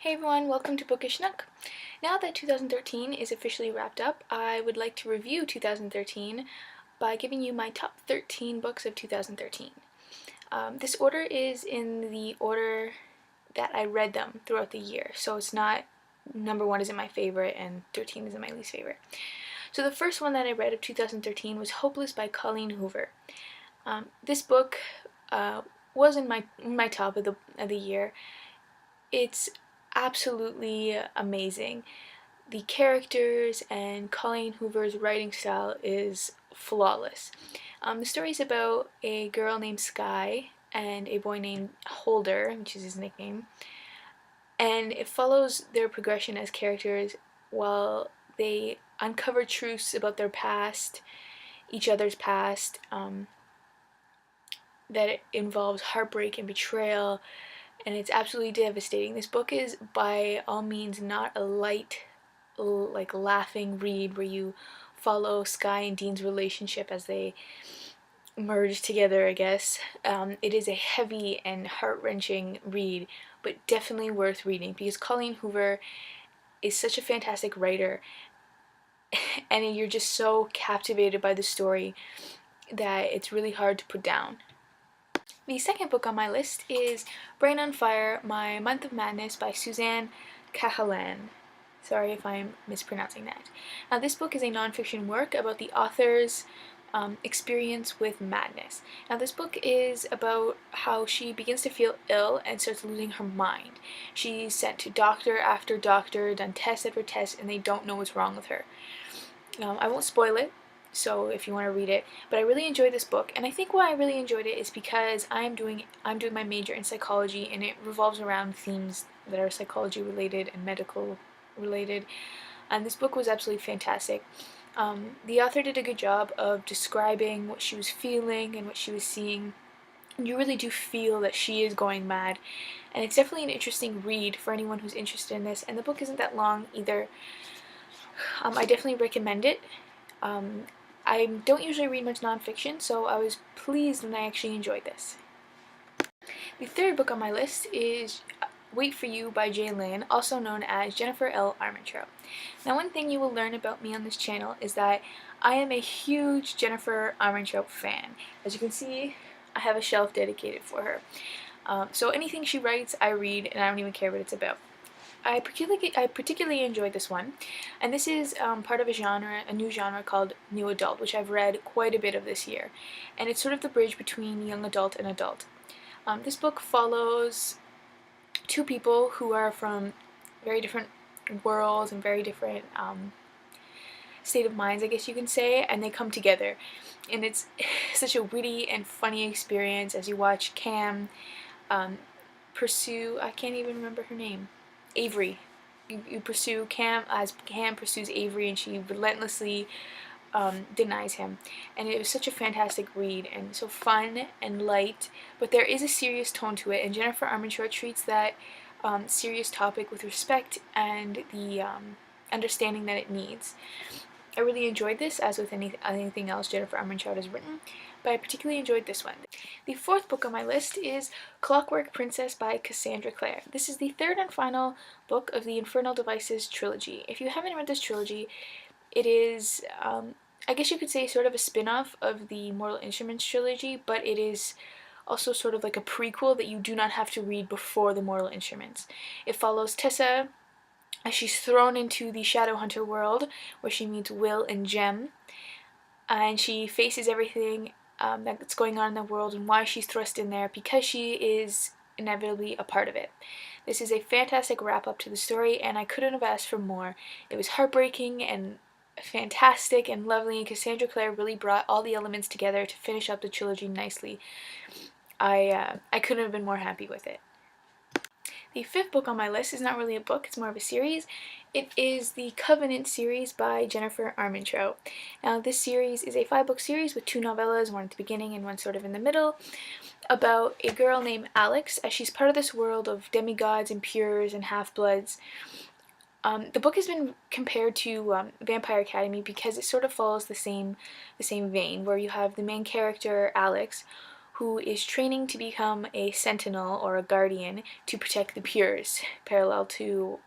Hey everyone, welcome to Bookish Nook. Now that 2013 is officially wrapped up, I would like to review 2013 by giving you my top 13 books of 2013. This order is in the order that I read them throughout the year, so it's not number 1 isn't my favorite and 13 isn't my least favorite. So the first one that I read of 2013 was Hopeless by Colleen Hoover. This book was in my top of the year. It's absolutely amazing. The characters and Colleen Hoover's writing style is flawless. The story is about a girl named Sky and a boy named Holder, which is his nickname, and it follows their progression as characters while they uncover truths about their past, each other's past, that involves heartbreak and betrayal, and it's absolutely devastating. This book is by all means not a light, like laughing read where you follow Sky and Dean's relationship as they merge together, I guess. It is a heavy and heart-wrenching read, but definitely worth reading because Colleen Hoover is such a fantastic writer and you're just so captivated by the story that it's really hard to put down. The second book on my list is Brain on Fire, My Month of Madness by Suzanne Cahalan. Sorry if I'm mispronouncing that. Now, this book is a nonfiction work about the author's experience with madness. Now, this book is about how she begins to feel ill and starts losing her mind. She's sent to doctor after doctor, done test after test, and they don't know what's wrong with her. I won't spoil it, so if you want to read it, but I really enjoyed this book, and I think why I really enjoyed it is because I'm doing my major in psychology, and it revolves around themes that are psychology related and medical related, and this book was absolutely fantastic. The author did a good job of describing what she was feeling and what she was seeing. You really do feel that she is going mad, and it's definitely an interesting read for anyone who's interested in this, and the book isn't that long either. I definitely recommend it. I don't usually read much nonfiction, so I was pleased when I actually enjoyed this. The third book on my list is Wait for You by Lynn, also known as Jennifer L. Armentrout. Now, one thing you will learn about me on this channel is that I am a huge Jennifer Armentrout fan. As you can see, I have a shelf dedicated for her. So anything she writes, I read, and I don't even care what it's about. I particularly enjoyed this one, and this is part of a new genre called New Adult, which I've read quite a bit of this year, and it's sort of the bridge between young adult and adult. This book follows two people who are from very different worlds and very different state of minds, I guess you can say, and they come together, and it's such a witty and funny experience as you watch Cam pursue, I can't even remember her name, Avery. You pursue Cam as Cam pursues Avery, and she relentlessly denies him. And it was such a fantastic read, and so fun and light, but there is a serious tone to it, and Jennifer Armentrout treats that serious topic with respect and the understanding that it needs. I really enjoyed this, as with anything else Jennifer Armentrout has written, but I particularly enjoyed this one. The fourth book on my list is Clockwork Princess by Cassandra Clare. This is the third and final book of the Infernal Devices trilogy. If you haven't read this trilogy, it is, I guess you could say, sort of a spin-off of the Mortal Instruments trilogy, but it is also sort of like a prequel that you do not have to read before the Mortal Instruments. It follows Tessa as she's thrown into the Shadowhunter world, where she meets Will and Jem, and she faces everything that's going on in the world and why she's thrust in there, because she is inevitably a part of it. This is a fantastic wrap-up to the story, and I couldn't have asked for more. It was heartbreaking and fantastic and lovely, and Cassandra Clare really brought all the elements together to finish up the trilogy nicely. I couldn't have been more happy with it. The fifth book on my list is not really a book, it's more of a series. It is the Covenet series by Jennifer Armentrout. Now, this series is a 5-book series with 2 novellas, one at the beginning and one sort of in the middle, about a girl named Alex, as she's part of this world of demigods and pures and half-bloods. The book has been compared to Vampire Academy because it sort of follows the same vein, where you have the main character, Alex, who is training to become a sentinel or a guardian to protect the Pures, parallel to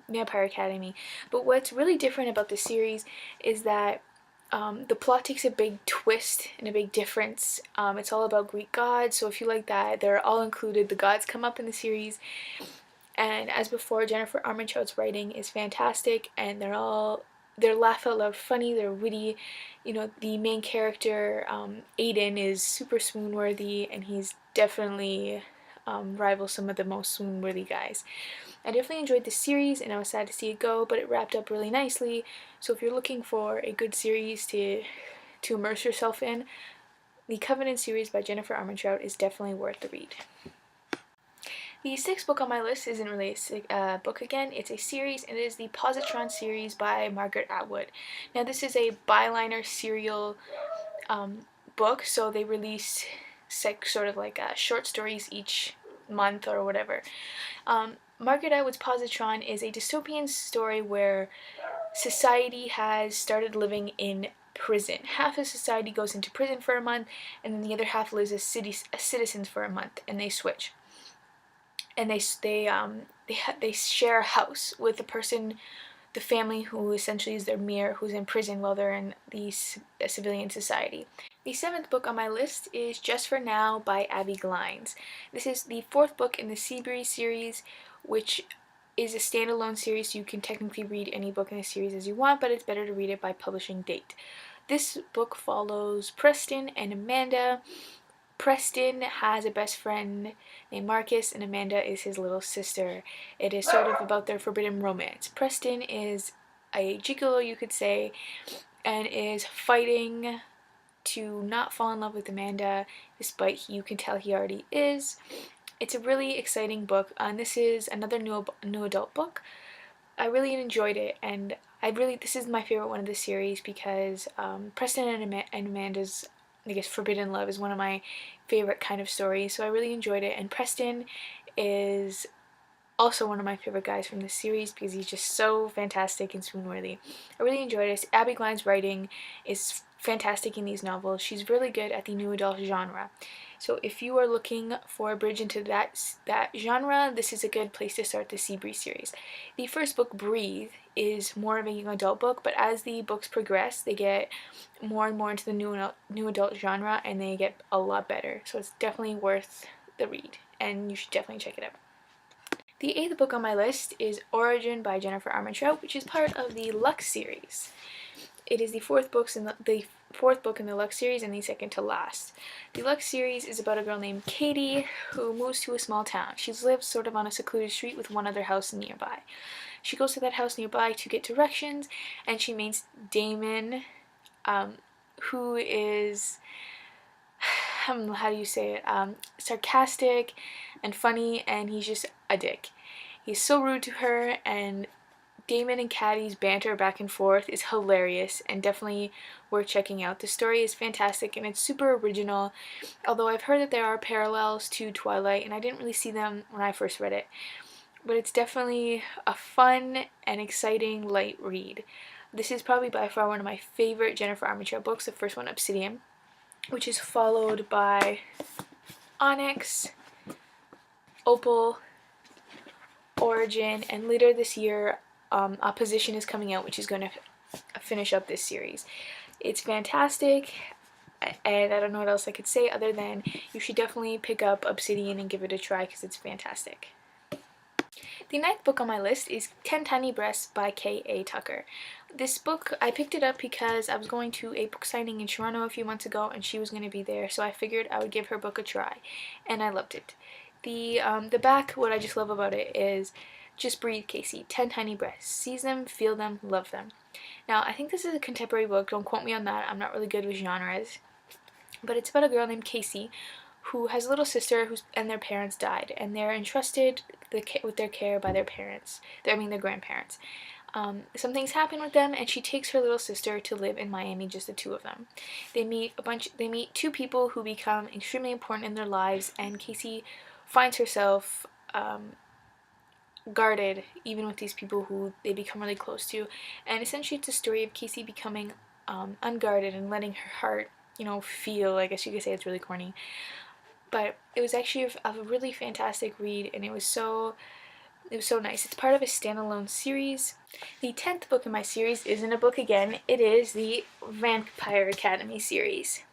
Vampire Academy. But what's really different about the series is that the plot takes a big twist and a big difference. It's all about Greek gods, so if you like that, they're all included. The gods come up in the series, and as before, Jennifer Armentrout's writing is fantastic, and they're laugh out loud funny, they're witty. You know, the main character, Aiden, is super swoon-worthy, and he's definitely rivals some of the most swoon-worthy guys. I definitely enjoyed the series, and I was sad to see it go, but it wrapped up really nicely. So if you're looking for a good series to immerse yourself in, the Covenet series by Jennifer Armentrout is definitely worth the read. The sixth book on my list isn't really a book again, it's a series, and it is the Positron series by Margaret Atwood. Now this is a byliner serial book, so they release sort of like short stories each month or whatever. Margaret Atwood's Positron is a dystopian story where society has started living in prison. Half of society goes into prison for a month, and then the other half lives as citizens for a month, and they switch. And they share a house with the family who essentially is their mirror, who's in prison while they're in the civilian society. The seventh book on my list is Just for Now by Abbi Glines. This is the fourth book in the Seabury series, which is a standalone series, so you can technically read any book in the series as you want, but it's better to read it by publishing date. This book follows Preston and Amanda. Preston has a best friend named Marcus, and Amanda is his little sister. It is sort of about their forbidden romance. Preston is a gigolo, you could say, and is fighting to not fall in love with Amanda, despite you can tell he already is. It's a really exciting book, and this is another new adult book. I really enjoyed it, and this is my favorite one of the series because Preston and Amanda's, I guess, forbidden love is one of my favorite kind of stories, so I really enjoyed it. And Preston is also one of my favorite guys from this series because he's just so fantastic and swoon-worthy. I really enjoyed it. Abbi Glines' writing is fantastic in these novels. She's really good at the new adult genre. So if you are looking for a bridge into that genre, this is a good place to start the Seabury series. The first book, Breathe, is more of a young adult book, but as the books progress, they get more and more into the new adult genre, and they get a lot better. So it's definitely worth the read, and you should definitely check it out. The eighth book on my list is Origin by Jennifer Armentrout, which is part of the Lux series. It is the fourth book in the Lux series and the second to last. The Lux series is about a girl named Katie who moves to a small town. She lives sort of on a secluded street with one other house nearby. She goes to that house nearby to get directions, and she meets Damon, who is, how do you say it, sarcastic and funny, and he's just a dick. He's so rude to her, and Damon and Caddy's banter back and forth is hilarious and definitely worth checking out. The story is fantastic and it's super original, although I've heard that there are parallels to Twilight, and I didn't really see them when I first read it. But it's definitely a fun and exciting light read. This is probably by far one of my favorite Jennifer Armentrout books, the first one, Obsidian, which is followed by Onyx, Opal, Origin, and later this year, Opposition is coming out, which is going to finish up this series. It's fantastic, and I don't know what else I could say other than you should definitely pick up Obsidian and give it a try because it's fantastic. The ninth book on my list is 10 Tiny Breasts by K.A. Tucker. This book, I picked it up because I was going to a book signing in Toronto a few months ago and she was going to be there, so I figured I would give her book a try, and I loved it. The back, what I just love about it is just breathe, Casey. 10 tiny breaths. Seize them, feel them, love them. Now, I think this is a contemporary book. Don't quote me on that. I'm not really good with genres. But it's about a girl named Casey who has a little sister and their parents died. And they're entrusted with their care by their parents. Their grandparents. Something's happened with them, and she takes her little sister to live in Miami, just the two of them. They meet two people who become extremely important in their lives, and Casey finds herself guarded even with these people who they become really close to. And essentially it's a story of Casey becoming unguarded and letting her heart feel. I guess you could say it's really corny. But it was actually a really fantastic read, and it was so nice. It's part of a standalone series. The 10th book in my series isn't a book again. It is the Vampire Academy series.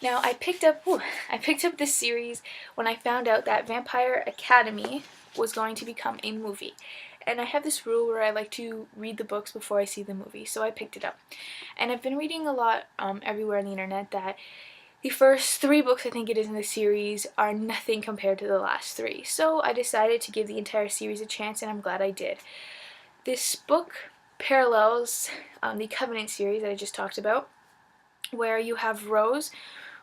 Now, I picked up this series when I found out that Vampire Academy was going to become a movie. And I have this rule where I like to read the books before I see the movie, so I picked it up. And I've been reading a lot everywhere on the internet that the first 3 books, I think it is, in the series are nothing compared to the last 3. So I decided to give the entire series a chance, and I'm glad I did. This book parallels the Covenet series that I just talked about, where you have Rose,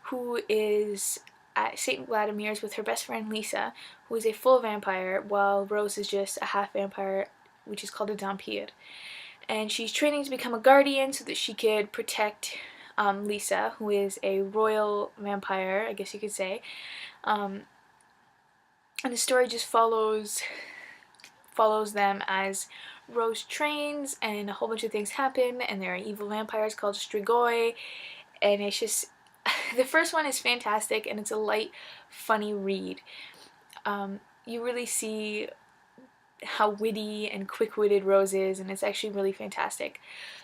who is at St. Vladimir's with her best friend Lisa, who is a full vampire, while Rose is just a half vampire, which is called a vampire. And she's training to become a guardian so that she could protect Lisa, who is a royal vampire, I guess you could say. And the story just follows them as Rose trains, and a whole bunch of things happen, and there are evil vampires called Strigoi, and it's just the first one is fantastic, and it's a light, funny read. You really see how witty and quick-witted Rose is, and it's actually really fantastic.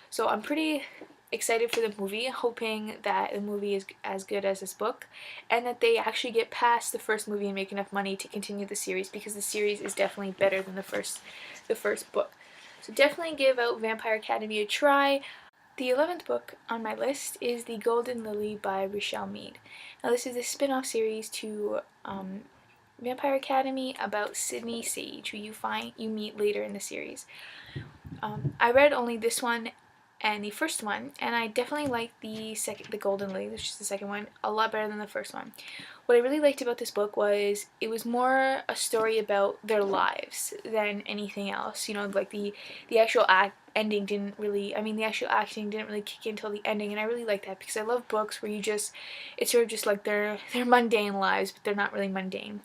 So I'm pretty excited for the movie, hoping that the movie is as good as this book, and that they actually get past the first movie and make enough money to continue the series, because the series is definitely better than the first book. So definitely give out Vampire Academy a try. The 11th book on my list is The Golden Lily by Richelle Mead. Now this is a spin-off series to Vampire Academy about Sydney Sage, who you meet later in the series. I read only this one and the first one, and I definitely liked the Golden Lily, which is the second one, a lot better than the first one. What I really liked about this book was it was more a story about their lives than anything else. Like the actual ending didn't really, the actual acting didn't really kick in until the ending, and I really like that because I love books where it's sort of just like their mundane lives, but they're not really mundane.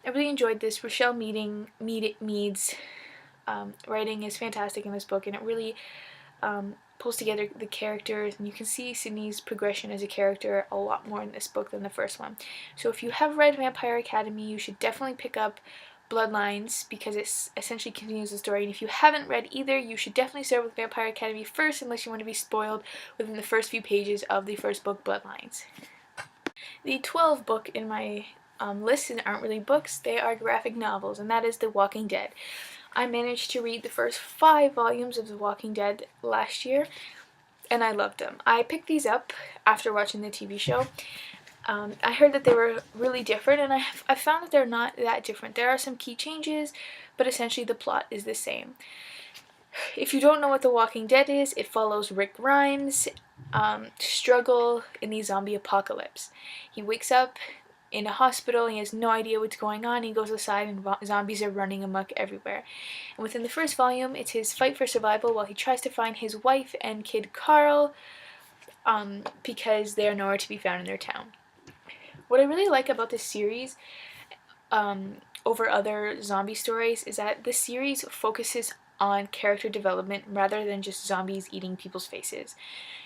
I really enjoyed this. Richelle Mead's writing is fantastic in this book, and it really pulls together the characters, and you can see Sydney's progression as a character a lot more in this book than the first one. So if you have read Vampire Academy, you should definitely pick up Bloodlines, because it essentially continues the story. And if you haven't read either, you should definitely start with Vampire Academy first, unless you want to be spoiled within the first few pages of the first book, Bloodlines. The 12th book in my list aren't really books, they are graphic novels, and that is The Walking Dead. I managed to read the first 5 volumes of The Walking Dead last year, and I loved them. I picked these up after watching the TV show. I heard that they were really different, and I found that they're not that different. There are some key changes, but essentially the plot is the same. If you don't know what The Walking Dead is, it follows Rick Grimes' struggle in the zombie apocalypse. He wakes up in a hospital, he has no idea what's going on, he goes outside and zombies are running amok everywhere. And within the first volume, it's his fight for survival while he tries to find his wife and kid Carl, because they are nowhere to be found in their town. What I really like about this series, over other zombie stories, is that this series focuses on character development rather than just zombies eating people's faces.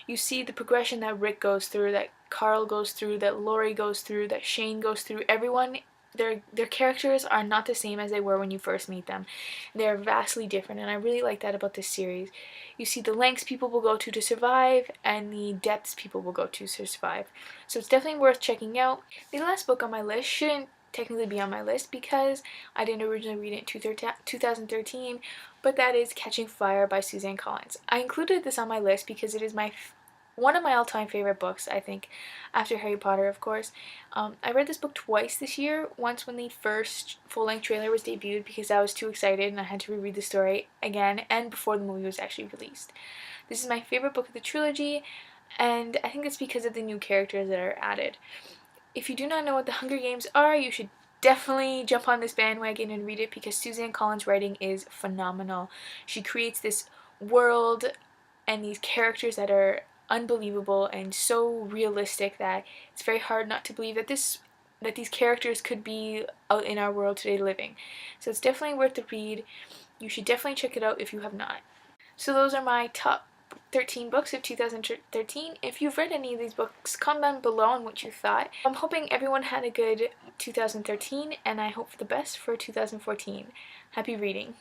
You see the progression that Rick goes through, that Carl goes through, that Lori goes through, that Shane goes through. Everyone, their characters are not the same as they were when you first meet them. They're vastly different, and I really like that about this series. You see the lengths people will go to survive, and the depths people will go to survive. So it's definitely worth checking out. The last book on my list shouldn't technically be on my list because I didn't originally read it in 2013, but that is Catching Fire by Suzanne Collins. I included this on my list because it is one of my all-time favorite books, I think, after Harry Potter, of course. I read this book twice this year, once when the first full-length trailer was debuted because I was too excited and I had to reread the story again, and before the movie was actually released. This is my favorite book of the trilogy, and I think it's because of the new characters that are added. If you do not know what the Hunger Games are, you should definitely jump on this bandwagon and read it because Suzanne Collins' writing is phenomenal. She creates this world and these characters that are unbelievable and so realistic that it's very hard not to believe that these characters could be out in our world today living. So it's definitely worth the read. You should definitely check it out if you have not. So those are my top 13 books of 2013. If you've read any of these books, comment down below on what you thought. I'm hoping everyone had a good 2013, and I hope for the best for 2014. Happy reading.